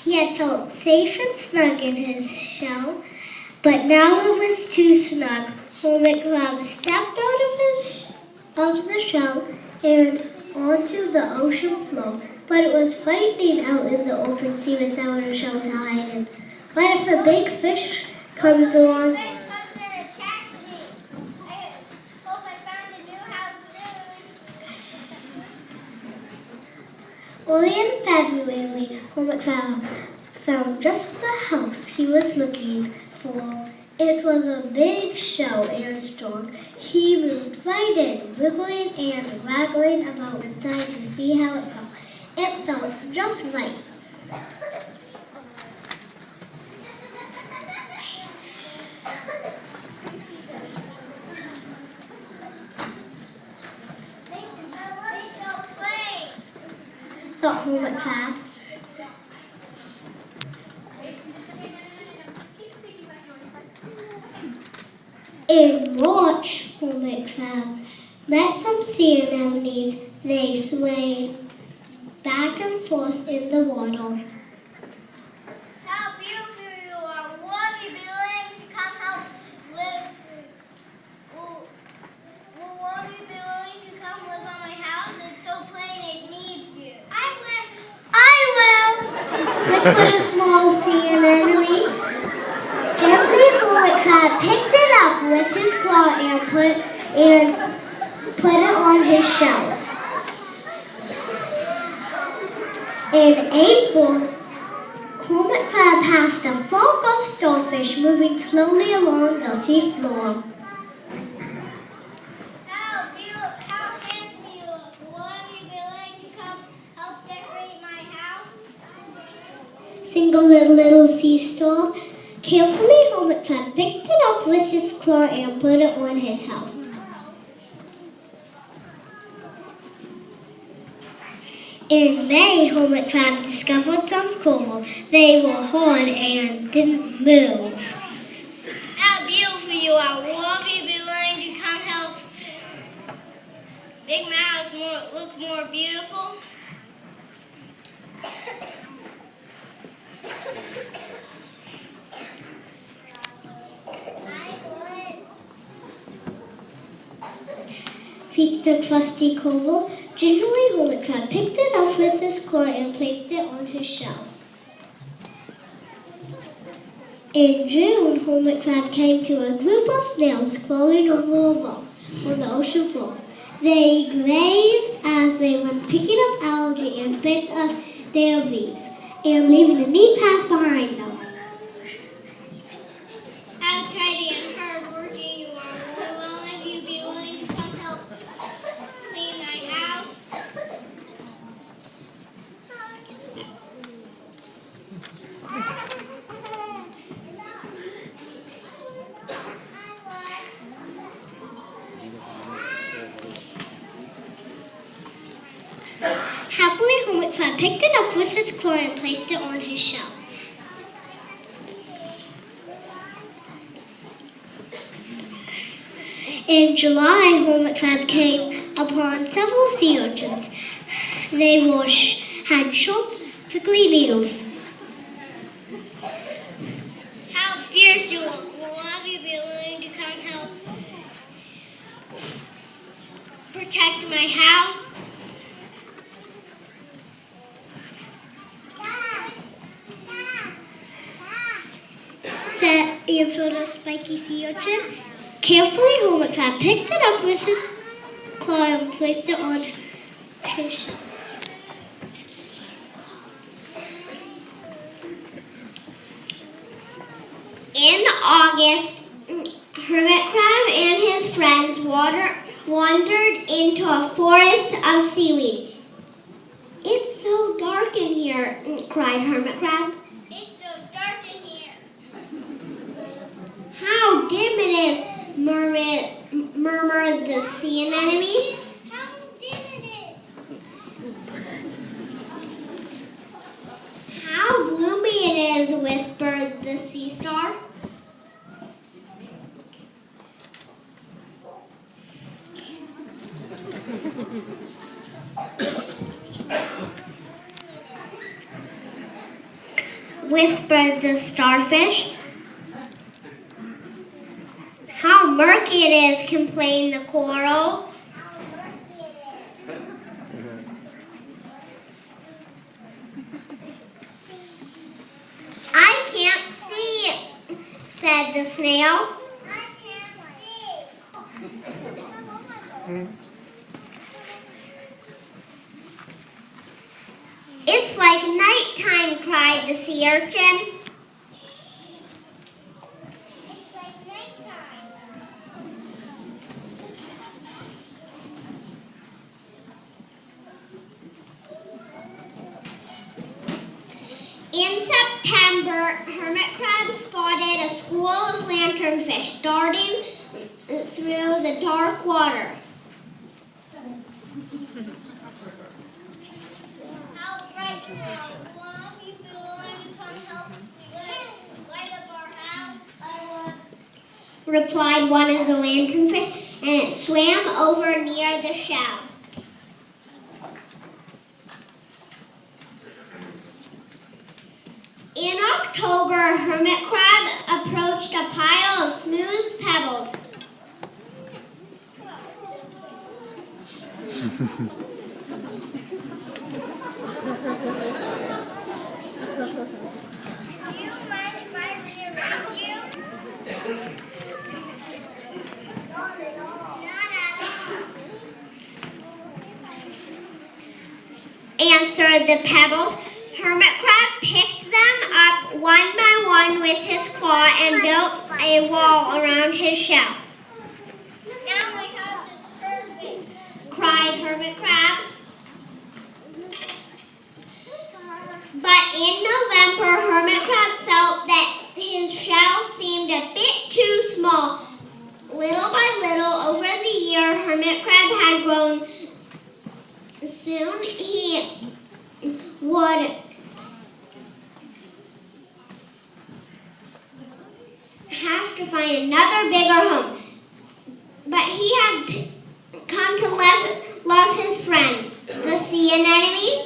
He had felt safe and snug in his shell, but now it was too snug. Hermit Crab stepped out of the shell and onto the ocean floor, but it was frightening out in the open sea without a shell to hide in. What if a big fish comes along? Early in February, Hermit Crab found just the house he was looking for. It was a big shell and strong. He moved right in, wiggling and waggling about inside to see how it felt. It felt just right. The Hermit Crab. In March, Hermit Crab met some sea anemones. They swayed back and forth in the water. How beautiful you are! Won't you be willing to come help live? Won't you be willing to come live on my house? It's so plain it needs you. I will, whispered a small sea anemone. Gently, Hermit Crab picked it up with his claw and put it on his shell. In April, Hermit Crab passed a flock of starfish moving slowly along the seafloor. How handsome you look! Won't you be willing to come help decorate my house? Singled a little sea star. Carefully, Hermit Crab picked it up with his claw and put it on his house. In May, Hermit Crab discovered some coral. They were hard and didn't move. How beautiful you are! Won't you be willing to come help Big Mouse look more beautiful? Peeked the crusty coral. Gingerly, Hermit Crab picked it up with his claw and placed it on his shell. In June, Hermit Crab came to a group of snails crawling over a rock on the ocean floor. They grazed as they went picking up algae and bits of their leaves and leaving a neat path behind them. How tidy and hardworking you are! Will you be willing to come help clean my house? Happily, Hermit Crab picked it up with his claw and placed it on his shell. In July, Hermit Crab came upon several sea urchins. They had sharp, prickly needles. How fierce you look! Will you be willing to come help protect my house? Answered a spiky sea urchin. Carefully, Hermit Crab picked it up with his claw and placed it on his shell. In August, Hermit Crab and his friends wandered into a forest of seaweed. "It's so dark in here," cried Hermit Crab. It's so dark in here. "How dim it is," murmured the sea anemone. How dim it is! "How gloomy it is," whispered the sea star. whispered the starfish. How murky it is, complained the coral. I can't see, said the snail. It's like nighttime, cried the sea urchin. It's like nighttime. In September, hermit crabs spotted a school of lanternfish darting through the dark water. Replied one of the lanternfish, and it swam over near the shell. In October, a hermit crab approached a pile of smooth pebbles. Do you mind if I rearrange you? Answered the pebbles. Hermit crab picked them up one by one with his claw and built a wall around his shell. Now my house is perfect, cried Hermit crab. But in November, Hermit crab felt that his shell seemed a bit too small. Little by little, over the year, Hermit crab had grown. Soon he would have to find another bigger home. But he had come to love his friend, the sea anemone.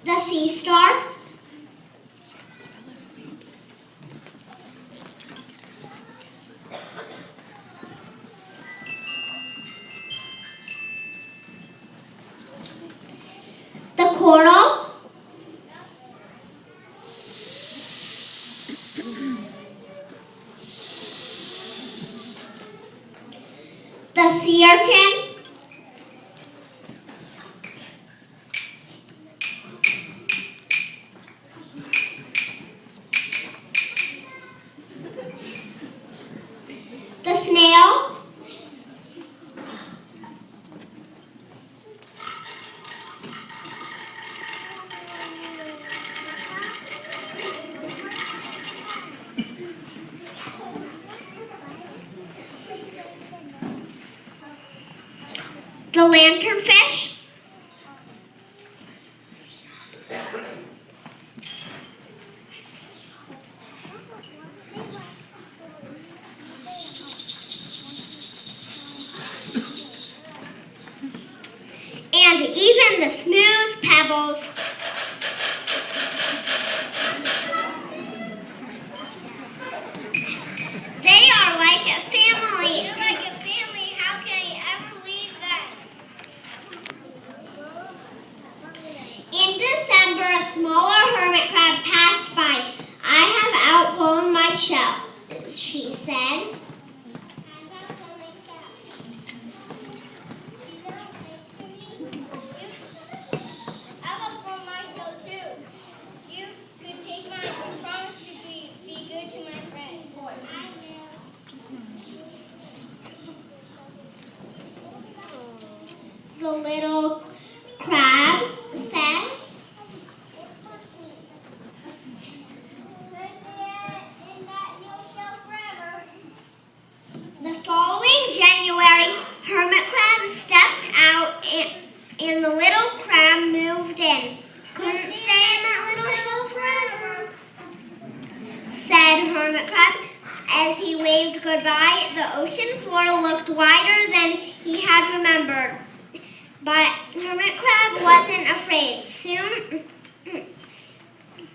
The sea star. The coral. The sea urchin. The snail. The lanternfish. And even the smooth pebbles. They are like a family. They're like a family. How can I ever leave that? In December, a smaller hermit crab passed by. I have outgrown my shell, she said. The little crab said. The following January, hermit crab stepped out and the little crab moved in. Couldn't stay in that little shell forever. numbered. But Hermit Crab wasn't afraid. Soon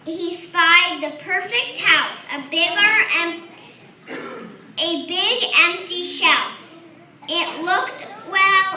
he spied the perfect house, a big empty shell. It looked well